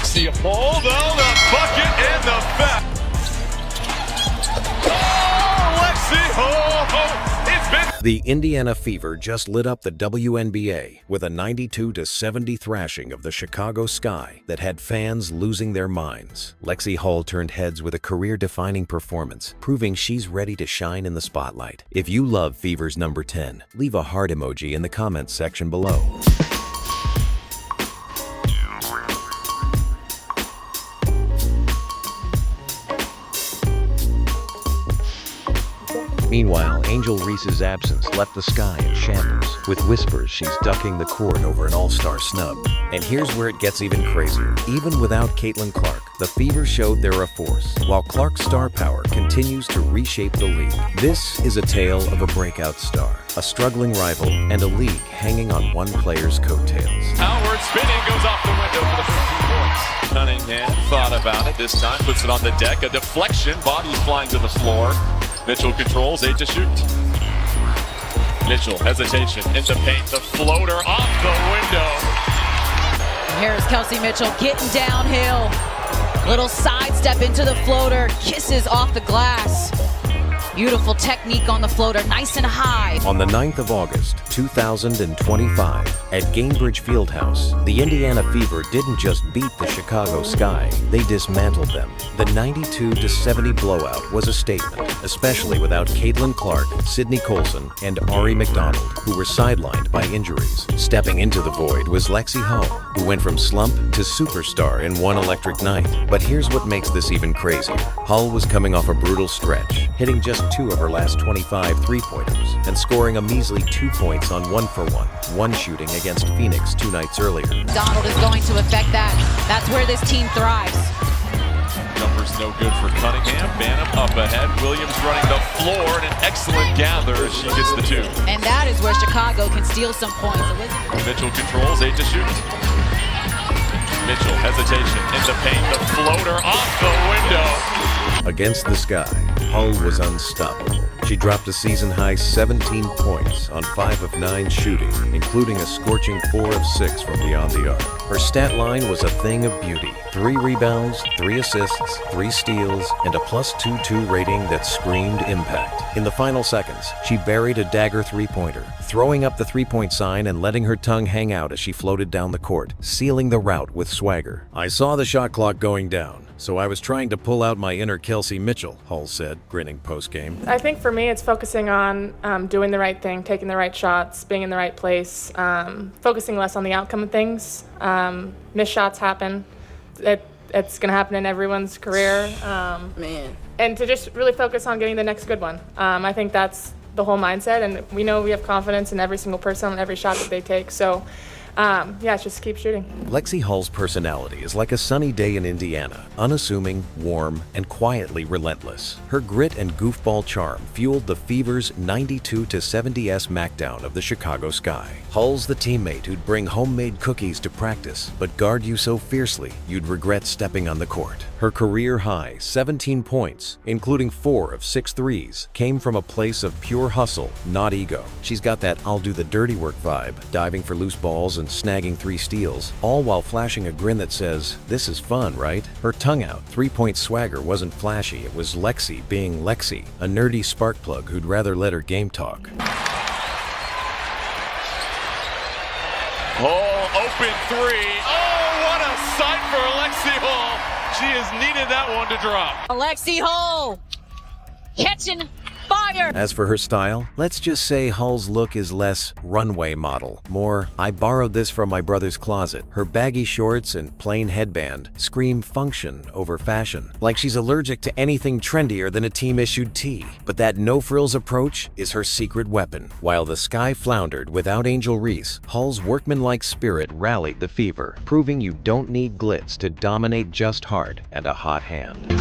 Lexie Hull, though, the bucket and the back. Oh, Lexie Hull, it's been... The Indiana Fever just lit up the WNBA with a 92-70 thrashing of the Chicago Sky that had fans losing their minds. Lexie Hull turned heads with a career-defining performance, proving she's ready to shine in the spotlight. If you love Fever's number 10, leave a heart emoji in the comments section below. Meanwhile, Angel Reese's absence left the Sky in shambles, with whispers she's ducking the court over an all-star snub. And here's where it gets even crazier. Even without Caitlin Clark, the Fever showed they're a force, while Clark's star power continues to reshape the league. This is a tale of a breakout star, a struggling rival, and a league hanging on one player's coattails. Howard spinning goes off the window for the 15 points. Cunningham thought about it this time, puts it on the deck, a deflection, body's flying to the floor. Mitchell controls, 8 to shoot. Mitchell, hesitation, in the paint, the floater off the window. Here's Kelsey Mitchell getting downhill. Little sidestep into the floater, kisses off the glass. Beautiful technique on the floater, nice and high. On the 9th of August, 2025, at Gainbridge Fieldhouse, the Indiana Fever didn't just beat the Chicago Sky, they dismantled them. The 92-70 blowout was a statement, especially without Caitlin Clark, Sydney Colson, and Aari McDonald, who were sidelined by injuries. Stepping into the void was Lexie Hull, who went from slump to superstar in one electric night. But here's what makes this even crazier. Hull was coming off a brutal stretch, hitting just 2 of her last 25 three-pointers, and scoring a measly 2 points on 1-for-1, one shooting against Phoenix 2 nights earlier. Donald is going to affect that. That's where this team thrives. Numbers no good for Cunningham. Banham up ahead. Williams running the floor and an excellent gather as she gets the 2. And that is where Chicago can steal some points. Mitchell controls, 8 to shoot. Mitchell, hesitation, in the paint, the floater off the window. Against the Sky, Hull was unstoppable. She dropped a season-high 17 points on 5 of 9 shooting, including a scorching 4 of 6 from beyond the arc. Her stat line was a thing of beauty. 3 rebounds, 3 assists, 3 steals, and a +2-2 rating that screamed impact. In the final seconds, she buried a dagger three-pointer, throwing up the three-point sign and letting her tongue hang out as she floated down the court, sealing the rout with swagger. "I saw the shot clock going down, so I was trying to pull out my inner Kelsey Mitchell," Hull said, grinning post-game. I think for me, it's focusing on doing the right thing, taking the right shots, being in the right place, focusing less on the outcome of things. Missed shots happen. It's going to happen in everyone's career. And to just really focus on getting the next good one. I think that's the whole mindset, and we know we have confidence in every single person and every shot that they take. So, yeah, just keep shooting. Lexie Hull's personality is like a sunny day in Indiana, unassuming, warm, and quietly relentless. Her grit and goofball charm fueled the Fever's 92-70 smackdown of the Chicago Sky. Hull's the teammate who'd bring homemade cookies to practice, but guard you so fiercely you'd regret stepping on the court. Her career-high 17 points, including 4 of 6 threes, came from a place of pure hustle, not ego. She's got that "I'll do the dirty work" vibe, diving for loose balls and snagging 3 steals, all while flashing a grin that says, "This is fun, right?" Her tongue-out, three-point swagger wasn't flashy, it was Lexi being Lexi, a nerdy spark plug who'd rather let her game talk. Oh, open 3. Oh, what a sight for Lexie Hull. She has needed that one to drop. Lexie Hull catching fire. As for her style, let's just say Hull's look is less runway model, more "I borrowed this from my brother's closet." Her baggy shorts and plain headband scream function over fashion, like she's allergic to anything trendier than a team-issued tee. But that no-frills approach is her secret weapon. While the Sky floundered without Angel Reese, Hull's workmanlike spirit rallied the Fever, proving you don't need glitz to dominate just heart and a hot hand.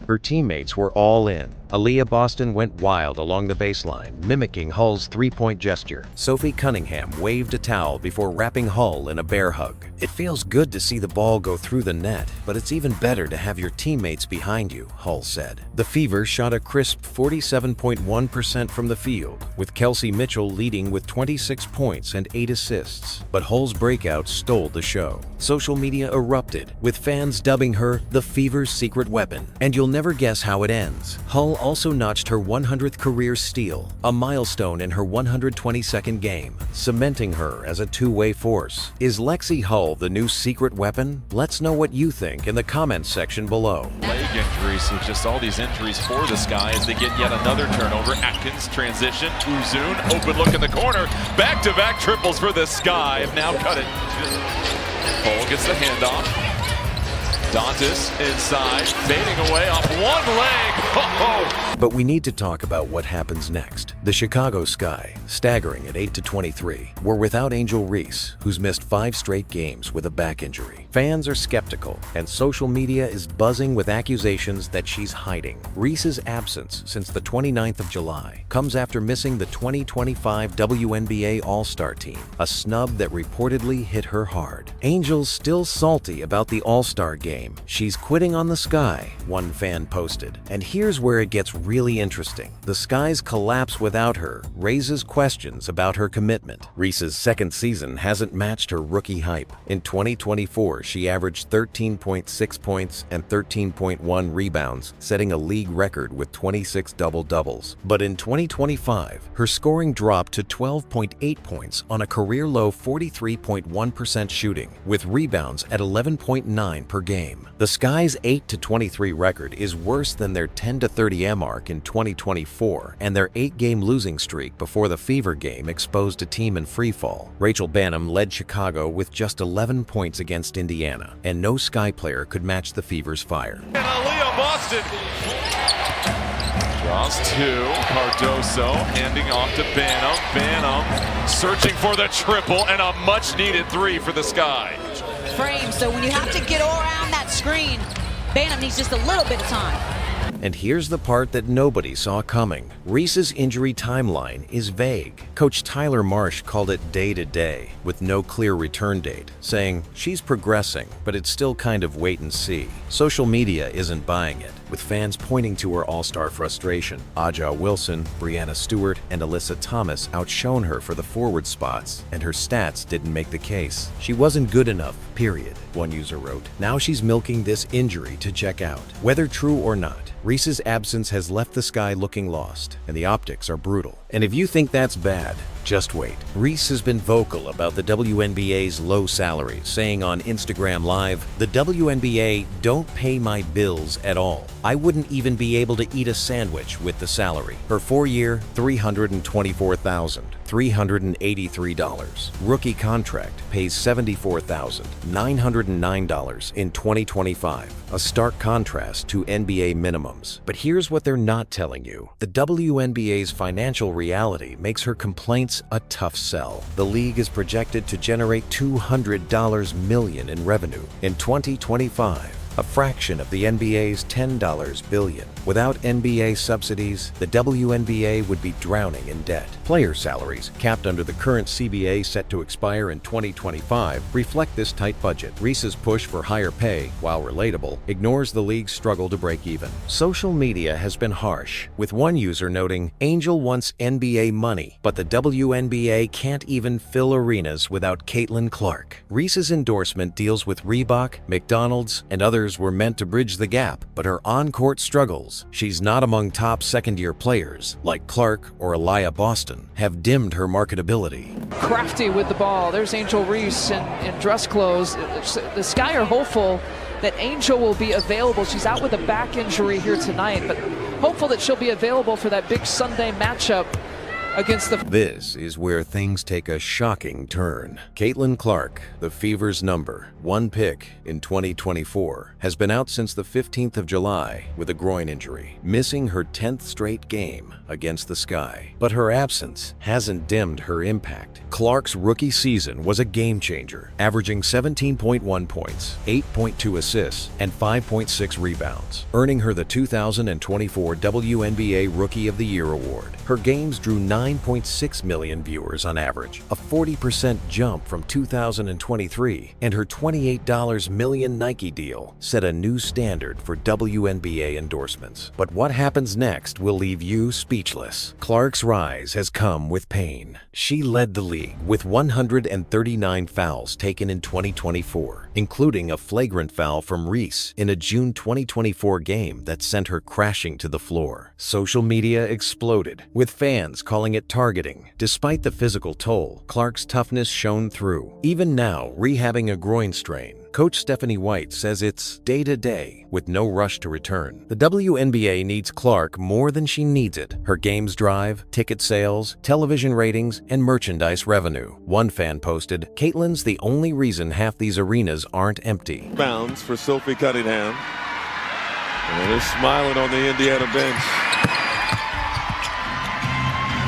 Her teammates were all in, Aaliyah Boston went wild along the baseline, mimicking Hull's three-point gesture. Sophie Cunningham waved a towel before wrapping Hull in a bear hug. It feels good to see the ball go through the net, but it's even better to have your teammates behind you, Hull said. The Fever shot a crisp 47.1% from the field, with Kelsey Mitchell leading with 26 points and 8 assists. But Hull's breakout stole the show. Social media erupted, with fans dubbing her the Fever's secret weapon. And you'll never guess how it ends. Hull also notched her 100th career steal, a milestone in her 122nd game, cementing her as a two-way force. Is Lexie Hull the new secret weapon? Let's know what you think in the comments section below. Leg injuries, so just all these injuries for the Sky as they get yet another turnover. Atkins transition, Uzun, open look in the corner, back-to-back triples for the Sky, have now cut it. Hull gets the handoff. Dantas inside, fading away off one leg. Oh! But we need to talk about what happens next. The Chicago Sky, staggering at 8-23, were without Angel Reese, who's missed 5 straight games with a back injury. Fans are skeptical, and social media is buzzing with accusations that she's hiding. Reese's absence since the 29th of July comes after missing the 2025 WNBA All-Star team, a snub that reportedly hit her hard. Angel's still salty about the All-Star game. She's quitting on the Sky, one fan posted. And here's where it gets really interesting. The Sky's collapse without her raises questions about her commitment. Reese's second season hasn't matched her rookie hype. In 2024, she averaged 13.6 points and 13.1 rebounds, setting a league record with 26 double-doubles. But in 2025, her scoring dropped to 12.8 points on a career-low 43.1% shooting, with rebounds at 11.9 per game. The Sky's 8-23 record is worse than their 10-30 mark in 2024 and their 8-game losing streak before the Fever game exposed a team in freefall. Rachel Banham led Chicago with just 11 points against Indiana, and no Sky player could match the Fever's fire. And Aaliyah Boston draws 2. Cardoso handing off to Banham. Banham searching for the triple and a much-needed 3 for the Sky. Frame, so when you have to get around that screen, Banham needs just a little bit of time. And here's the part that nobody saw coming. Reese's injury timeline is vague. Coach Tyler Marsh called it day-to-day, with no clear return date, saying she's progressing, but it's still kind of wait and see. Social media isn't buying it, with fans pointing to her all-star frustration. Aja Wilson, Brianna Stewart, and Alyssa Thomas outshone her for the forward spots, and her stats didn't make the case. She wasn't good enough, period, one user wrote. Now she's milking this injury to check out. Whether true or not, Reese's absence has left the Sky looking lost, and the optics are brutal. And if you think that's bad, just wait. Reese has been vocal about the WNBA's low salaries, saying on Instagram Live, "The WNBA don't pay my bills at all. I wouldn't even be able to eat a sandwich with the salary." Her 4-year, $324,383. Rookie contract pays $74,909 in 2025, a stark contrast to NBA minimums. But here's what they're not telling you. The WNBA's financial reality makes her complaints a tough sell. The league is projected to generate $200 million in revenue in 2025, a fraction of the NBA's $10 billion. Without NBA subsidies, the WNBA would be drowning in debt. Player salaries, capped under the current CBA set to expire in 2025, reflect this tight budget. Reese's push for higher pay, while relatable, ignores the league's struggle to break even. Social media has been harsh, with one user noting, "Angel wants NBA money, but the WNBA can't even fill arenas without Caitlin Clark." Reese's endorsement deals with Reebok, McDonald's, and others were meant to bridge the gap, but her on-court struggles, she's not among top second-year players, like Clark or Aaliyah Boston, have dimmed her marketability. Crafty with the ball. There's Angel Reese in dress clothes. The Sky are hopeful that Angel will be available. She's out with a back injury here tonight, but hopeful that she'll be available for that big Sunday matchup against the... This is where things take a shocking turn. Caitlin Clark, the Fever's #1 pick in 2024, has been out since the 15th of July with a groin injury, missing her 10th straight game against the Sky. But her absence hasn't dimmed her impact. Clark's rookie season was a game changer, averaging 17.1 points, 8.2 assists, and 5.6 rebounds, earning her the 2024 WNBA Rookie of the Year award. Her games drew 9.6 million viewers on average, a 40% jump from 2023, and her $28 million Nike deal set a new standard for WNBA endorsements. But what happens next will leave you speechless. Clark's rise has come with pain. She led the league with 139 fouls taken in 2024, including a flagrant foul from Reese in a June 2024 game that sent her crashing to the floor. Social media exploded, with fans calling it targeting. Despite the physical toll, Clark's toughness shone through. Even now, rehabbing a groin strain, Coach Stephanie White says it's day-to-day, with no rush to return. The WNBA needs Clark more than she needs it. Her games drive, ticket sales, television ratings, and merchandise revenue. One fan posted, "Caitlin's the only reason half these arenas aren't empty." Bounds for Sophie Cunningham. And they're smiling on the Indiana bench.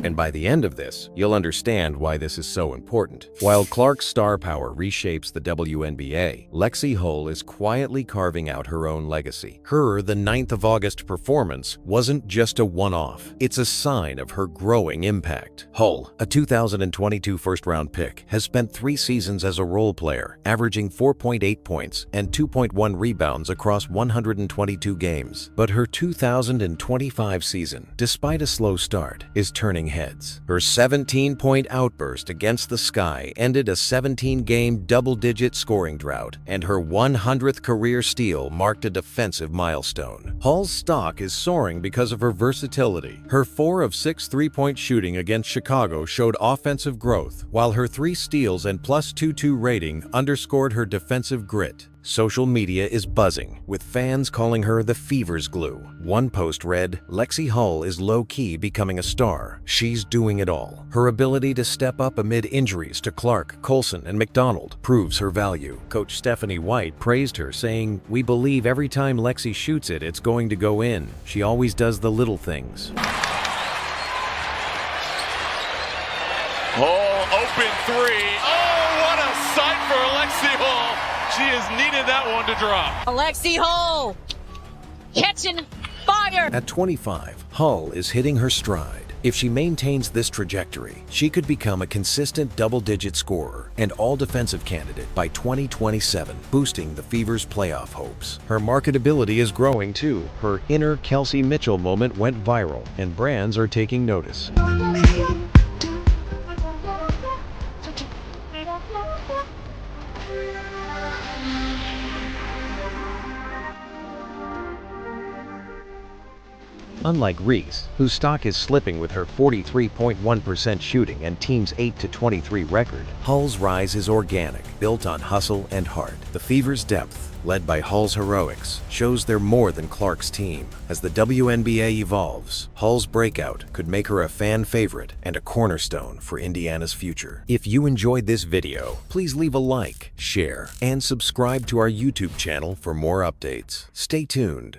And by the end of this, you'll understand why this is so important. While Clark's star power reshapes the WNBA, Lexie Hull is quietly carving out her own legacy. The 9th of August performance wasn't just a one-off. It's a sign of her growing impact. Hull, a 2022 first-round pick, has spent 3 seasons as a role player, averaging 4.8 points and 2.1 rebounds across 122 games. But her 2025 season, despite a slow start, is turning heads. Her 17-point outburst against the Sky ended a 17-game double-digit scoring drought, and her 100th career steal marked a defensive milestone. Hull's stock is soaring because of her versatility. Her 4 of 6 three-point shooting against Chicago showed offensive growth, while her 3 steals and +2.2 rating underscored her defensive grit. Social media is buzzing, with fans calling her the Fever's glue. One post read, "Lexie Hull is low-key becoming a star. She's doing it all." Her ability to step up amid injuries to Clark, Colson, and McDonald proves her value. Coach Stephanie White praised her, saying, "We believe every time Lexie shoots it, it's going to go in. She always does the little things." Hull open 3. Oh, what a sight for Lexie Hull. She has needed that one to drop. Lexie Hull catching fire. At 25, Hull is hitting her stride. If she maintains this trajectory, she could become a consistent double-digit scorer and all-defensive candidate by 2027, boosting the Fever's playoff hopes. Her marketability is growing too. Her inner Kelsey Mitchell moment went viral, and brands are taking notice. Unlike Reese, whose stock is slipping with her 43.1% shooting and team's 8-23 record, Hull's rise is organic, built on hustle and heart. The Fever's depth, led by Hull's heroics, shows they're more than Clark's team. As the WNBA evolves, Hull's breakout could make her a fan favorite and a cornerstone for Indiana's future. If you enjoyed this video, please leave a like, share, and subscribe to our YouTube channel for more updates. Stay tuned.